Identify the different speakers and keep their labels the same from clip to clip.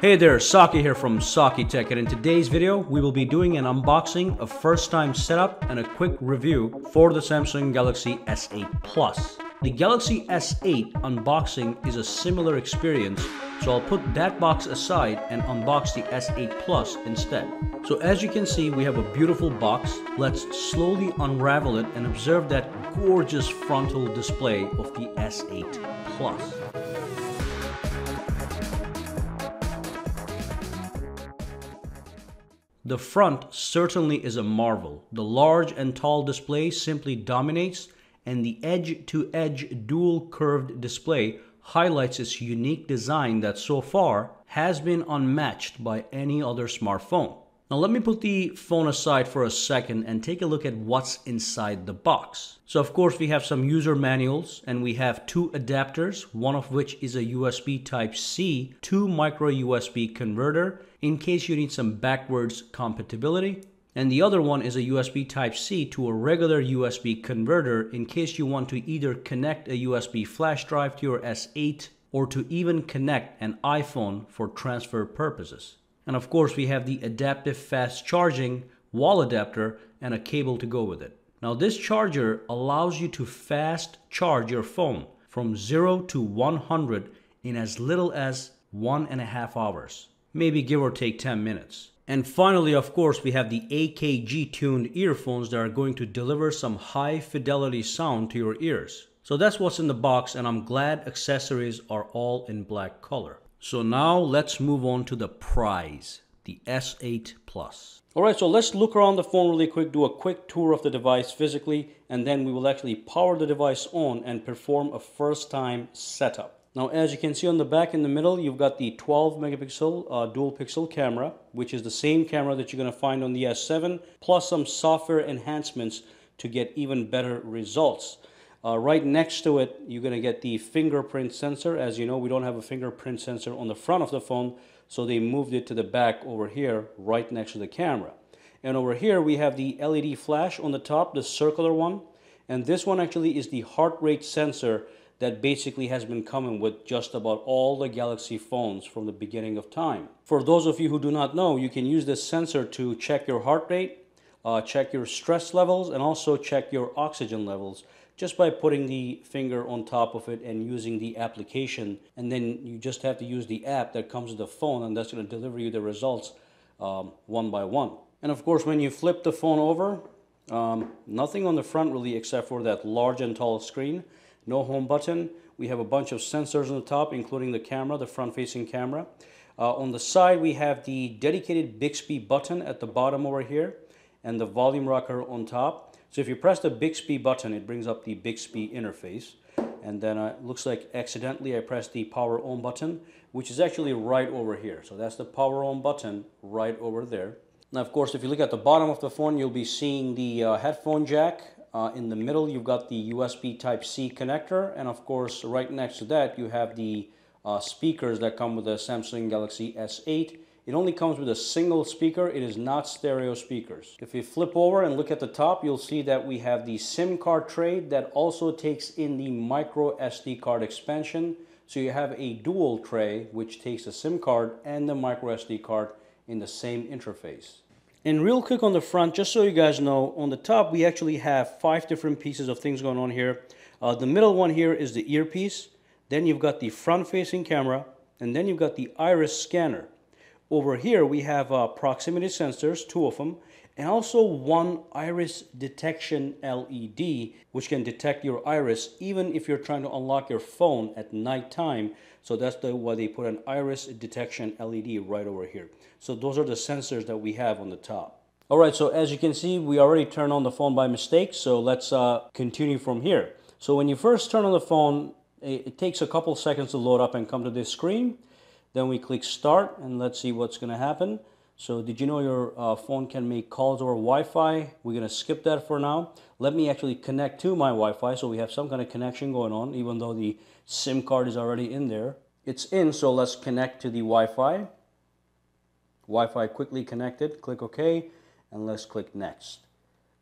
Speaker 1: Hey there, Saki here from Saki Tech, and in today's video we will be doing an unboxing, a first time setup, and a quick review for the Samsung Galaxy S8 Plus. The Galaxy S8 unboxing is a similar experience, so I'll put that box aside and unbox the S8 Plus instead. So as you can see, we have a beautiful box. Let's slowly unravel it and observe that gorgeous frontal display of the S8 Plus. The front certainly is a marvel. The large and tall display simply dominates, and the edge-to-edge dual curved display highlights its unique design that so far has been unmatched by any other smartphone. Now let me put the phone aside for a second and take a look at what's inside the box. So of course we have some user manuals, and we have two adapters, one of which is a USB Type-C to micro USB converter in case you need some backwards compatibility. And the other one is a USB Type-C to a regular USB converter in case you want to either connect a USB flash drive to your S8 or to even connect an iPhone for transfer purposes. And of course we have the adaptive fast charging wall adapter and a cable to go with it. Now this charger allows you to fast charge your phone from 0 to 100 in as little as 1.5 hours, maybe give or take 10 minutes. And finally, of course, we have the AKG tuned earphones that are going to deliver some high fidelity sound to your ears. So that's what's in the box, and I'm glad accessories are all in black color. So now let's move on to the prize, the S8 Plus. Alright, so let's look around the phone really quick, do a quick tour of the device physically, and then we will actually power the device on and perform a first time setup. Now as you can see on the back in the middle, you've got the 12 megapixel dual pixel camera, which is the same camera that you're going to find on the S7, plus some software enhancements to get even better results. Right next to it, you're going to get the fingerprint sensor. As you know, we don't have a fingerprint sensor on the front of the phone, so they moved it to the back over here, right next to the camera. And over here, we have the LED flash on the top, the circular one. And this one actually is the heart rate sensor that basically has been coming with just about all the Galaxy phones from the beginning of time. For those of you who do not know, you can use this sensor to check your heart rate, check your stress levels, and also check your oxygen levels, just by putting the finger on top of it and using the application. And then you just have to use the app that comes with the phone, and that's going to deliver you the results one by one. And of course, when you flip the phone over, nothing on the front really except for that large and tall screen. No home button. We have a bunch of sensors on the top, including the camera, the front-facing camera. On the side, we have the dedicated Bixby button at the bottom over here, and the volume rocker on top. So if you press the Bixby button, it brings up the Bixby interface. And then it looks like accidentally I pressed the power on button, which is actually right over here. So that's the power on button right over there. Now, of course, if you look at the bottom of the phone, you'll be seeing the headphone jack. In the middle, you've got the USB Type-C connector, and of course, right next to that, you have the speakers that come with the Samsung Galaxy S8. It only comes with a single speaker. It is not stereo speakers. If you flip over and look at the top, you'll see that we have the SIM card tray that also takes in the micro SD card expansion. So you have a dual tray, which takes the SIM card and the micro SD card in the same interface. And real quick on the front, just so you guys know, on the top we actually have 5 different pieces of things going on here. The middle one here is the earpiece. Then you've got the front-facing camera, and then you've got the iris scanner. Over here we have proximity sensors, 2 of them, and also one iris detection LED, which can detect your iris even if you're trying to unlock your phone at nighttime. So that's why they put an iris detection LED right over here. So those are the sensors that we have on the top. Alright, so as you can see, we already turned on the phone by mistake, so let's continue from here. So when you first turn on the phone, it takes a couple seconds to load up and come to this screen. Then we click start, and let's see what's going to happen. So did you know your phone can make calls over Wi-Fi? We're going to skip that for now. Let me actually connect to my Wi-Fi so we have some kind of connection going on, even though the SIM card is already in there. It's in, so let's connect to the Wi-Fi. Wi-Fi quickly connected. Click OK, and let's click next.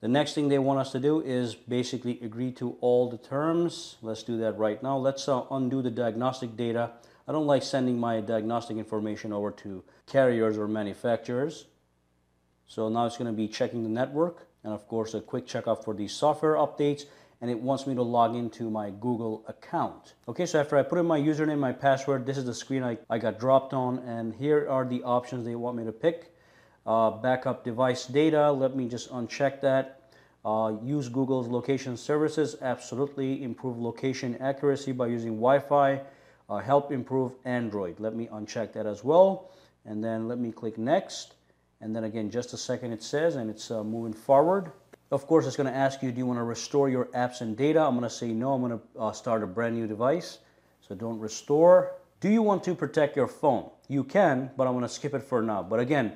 Speaker 1: The next thing they want us to do is basically agree to all the terms. Let's do that right now. Let's undo the diagnostic data. I don't like sending my diagnostic information over to carriers or manufacturers. So now it's going to be checking the network, and of course a quick checkup for these software updates, and it wants me to log into my Google account. Okay, so after I put in my username, my password, this is the screen I got dropped on, and here are the options they want me to pick. Backup device data, let me just uncheck that. Use Google's location services, absolutely. Improve location accuracy by using Wi-Fi. Help improve Android, let me uncheck that as well. And then let me click next. And then again, just a second it says, and it's moving forward. Of course, it's going to ask you, do you want to restore your apps and data? I'm going to say no. I'm going to start a brand new device. So don't restore. Do you want to protect your phone? You can, but I'm going to skip it for now. But again,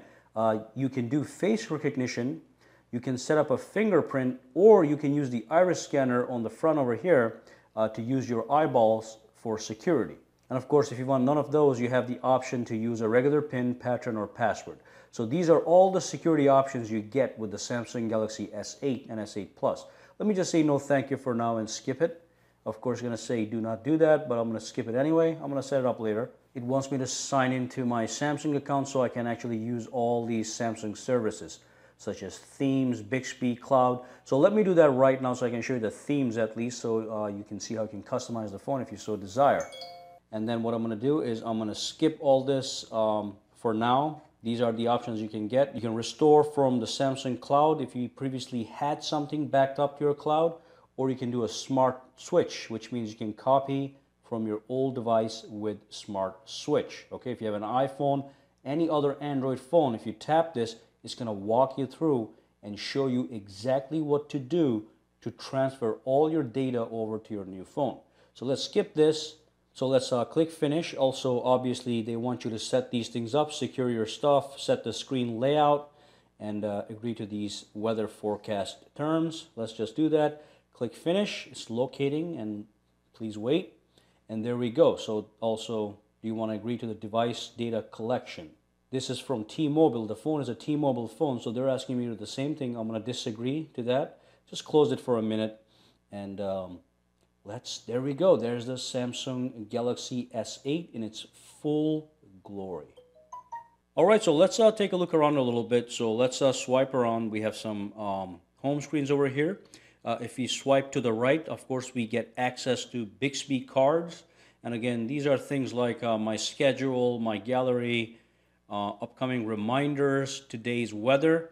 Speaker 1: you can do face recognition. You can set up a fingerprint, or you can use the iris scanner on the front over here to use your eyeballs for security. And of course, if you want none of those, you have the option to use a regular PIN, pattern, or password. So these are all the security options you get with the Samsung Galaxy S8 and S8 Plus. Let me just say no thank you for now and skip it. Of course, it's going to say do not do that, but I'm going to skip it anyway. I'm going to set it up later. It wants me to sign into my Samsung account so I can actually use all these Samsung services, such as themes, Bixby, Cloud. So let me do that right now so I can show you the themes at least, so you can see how you can customize the phone if you so desire. And then what I'm going to do is I'm going to skip all this for now. These are the options you can get. You can restore from the Samsung Cloud if you previously had something backed up to your cloud, or you can do a smart switch, which means you can copy from your old device with smart switch. Okay, if you have an iPhone, any other Android phone, if you tap this, it's going to walk you through and show you exactly what to do to transfer all your data over to your new phone. So let's skip this. So let's click finish. Also, obviously, they want you to set these things up, secure your stuff, set the screen layout, and agree to these weather forecast terms. Let's just do that. Click finish. It's locating, and please wait. And there we go. So also, do you want to agree to the device data collection? This is from T-Mobile. The phone is a T-Mobile phone, so they're asking me to do the same thing. I'm going to disagree to that. Just close it for a minute, and there we go. There's the Samsung Galaxy S8 in its full glory. All right, so let's take a look around a little bit. So let's swipe around. We have some home screens over here. If we swipe to the right, of course, we get access to Bixby cards. And again, these are things like my schedule, my gallery, upcoming reminders, today's weather,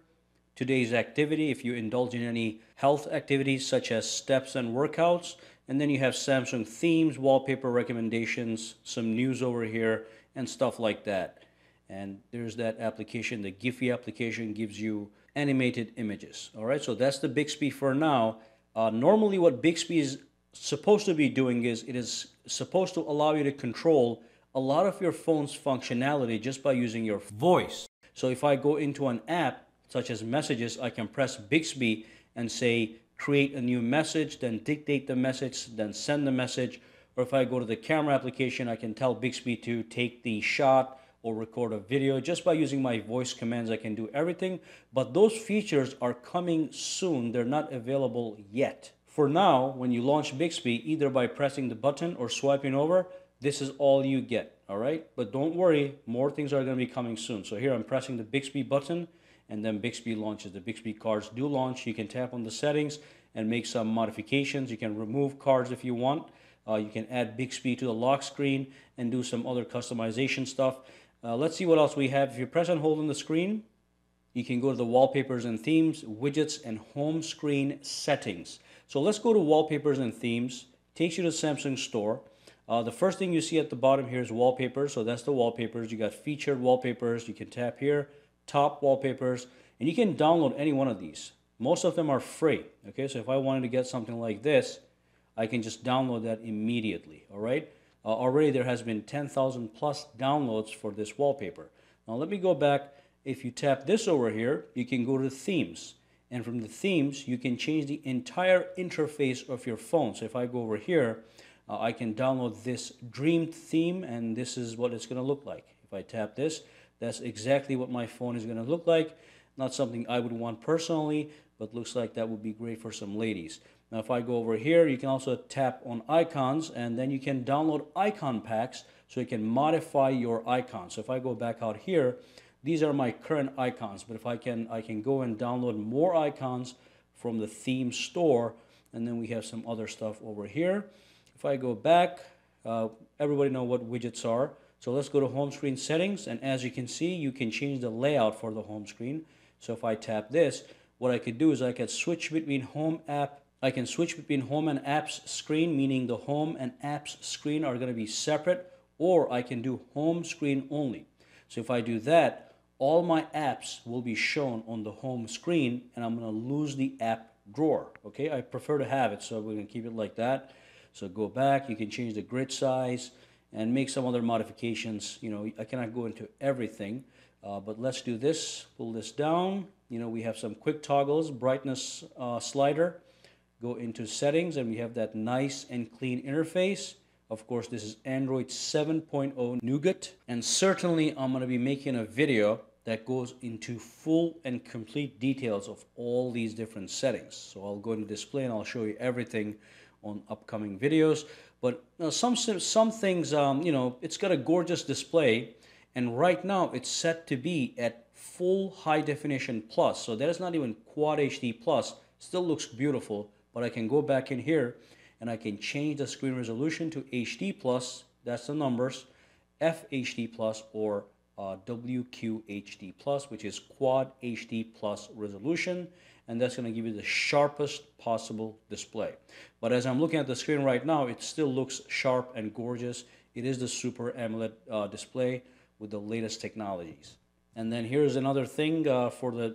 Speaker 1: today's activity, if you indulge in any health activities such as steps and workouts. And then you have Samsung themes, wallpaper recommendations, some news over here, and stuff like that. And there's that application, the Giphy application, gives you animated images. All right, so that's the Bixby for now. Normally what Bixby is supposed to be doing is it is supposed to allow you to control a lot of your phone's functionality just by using your voice. So if I go into an app such as Messages, I can press Bixby and say create a new message, then dictate the message, then send the message. Or if I go to the camera application, I can tell Bixby to take the shot or record a video. Just by using my voice commands, I can do everything. But those features are coming soon. They're not available yet. For now, when you launch Bixby, either by pressing the button or swiping over, this is all you get, all right? But don't worry, more things are going to be coming soon. So here I'm pressing the Bixby button, and then Bixby launches. The Bixby cards do launch. You can tap on the settings and make some modifications. You can remove cards if you want. You can add Bixby to the lock screen and do some other customization stuff. Let's see what else we have. If you press and hold on the screen, you can go to the wallpapers and themes, widgets, and home screen settings. So let's go to wallpapers and themes. Takes you to Samsung Store. The first thing you see at the bottom here is wallpapers. So that's the wallpapers. You got featured wallpapers. You can tap here, top wallpapers, and you can download any one of these. Most of them are free. Okay, so if I wanted to get something like this, I can just download that immediately. All right. Already there has been 10,000 plus downloads for this wallpaper. Now let me go back. If you tap this over here, you can go to themes. And from the themes, you can change the entire interface of your phone. So if I go over here, I can download this Dream theme, and this is what it's going to look like. If I tap this, that's exactly what my phone is going to look like. Not something I would want personally, but looks like that would be great for some ladies. Now if I go over here, you can also tap on icons, and then you can download icon packs so you can modify your icons. So if I go back out here, these are my current icons, but if I can go and download more icons from the theme store, and then we have some other stuff over here. If I go back, everybody know what widgets are. So let's go to home screen settings, and as you can see, you can change the layout for the home screen. So if I tap this, what I could do is I could switch between home and apps screen, meaning the home and apps screen are going to be separate, or I can do home screen only. So if I do that, all my apps will be shown on the home screen, and I'm going to lose the app drawer. Okay, I prefer to have it, so we're going to keep it like that. So go back, you can change the grid size and make some other modifications. You know, I cannot go into everything, but let's do this. Pull this down. You know, we have some quick toggles, brightness slider. Go into settings, and we have that nice and clean interface. Of course, this is Android 7.0 Nougat, and certainly I'm going to be making a video that goes into full and complete details of all these different settings. So I'll go into display and I'll show you everything on upcoming videos. But some things, you know, it's got a gorgeous display, and right now it's set to be at full high definition plus. So that is not even quad HD plus. Still looks beautiful, but I can go back in here and I can change the screen resolution to HD plus. That's the numbers, FHD plus, or WQHD plus, which is quad HD plus resolution, and that's going to give you the sharpest possible display. But as I'm looking at the screen right now, it still looks sharp and gorgeous. It is the Super AMOLED display with the latest technologies. And then here's another thing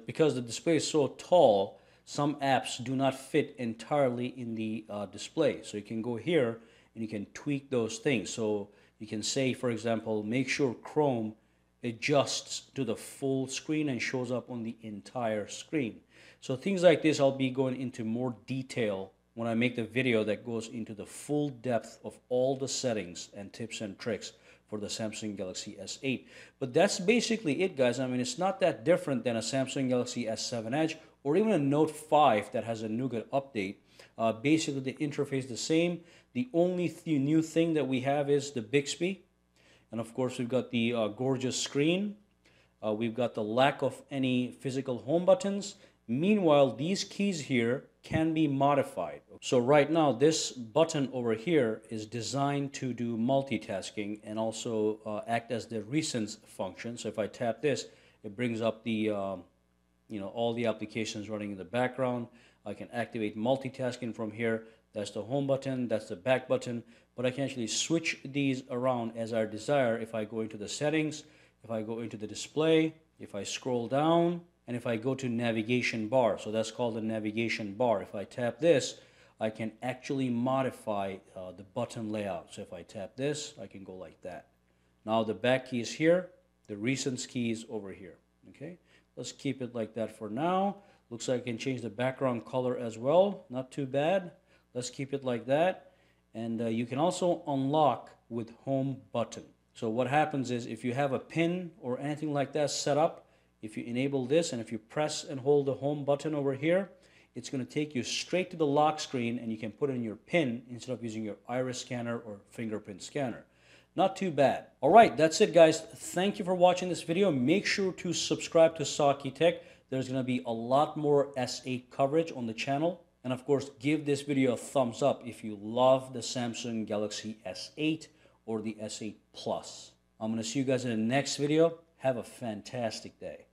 Speaker 1: because the display is so tall, some apps do not fit entirely in the display. So you can go here and you can tweak those things. So you can say, for example, make sure Chrome adjusts to the full screen and shows up on the entire screen. So things like this, I'll be going into more detail when I make the video that goes into the full depth of all the settings and tips and tricks for the Samsung Galaxy S8. But that's basically it, guys. I mean, it's not that different than a Samsung Galaxy S7 Edge or even a Note 5 that has a Nougat update. Basically, the interface is the same. The only new thing that we have is the Bixby. And of course, we've got the gorgeous screen. We've got the lack of any physical home buttons. Meanwhile, these keys here can be modified. So right now, this button over here is designed to do multitasking and also act as the recents function. So if I tap this, it brings up the all the applications running in the background. I can activate multitasking from here. That's the home button, that's the back button, but I can actually switch these around as I desire if I go into the settings, if I go into the display, if I scroll down, and if I go to navigation bar. So that's called the navigation bar. If I tap this, I can actually modify the button layout. So if I tap this, I can go like that. Now the back key is here, the recents key is over here. Okay, let's keep it like that for now. Looks like I can change the background color as well. Not too bad. Let's keep it like that. And you can also unlock with home button. So what happens is if you have a pin or anything like that set up, if you enable this and if you press and hold the home button over here, it's going to take you straight to the lock screen, and you can put in your pin instead of using your iris scanner or fingerprint scanner. Not too bad. All right, that's it, guys. Thank you for watching this video. Make sure to subscribe to Saki Tech. There's going to be a lot more S8 coverage on the channel. And of course, give this video a thumbs up if you love the Samsung Galaxy S8 or the S8 Plus. I'm going to see you guys in the next video. Have a fantastic day.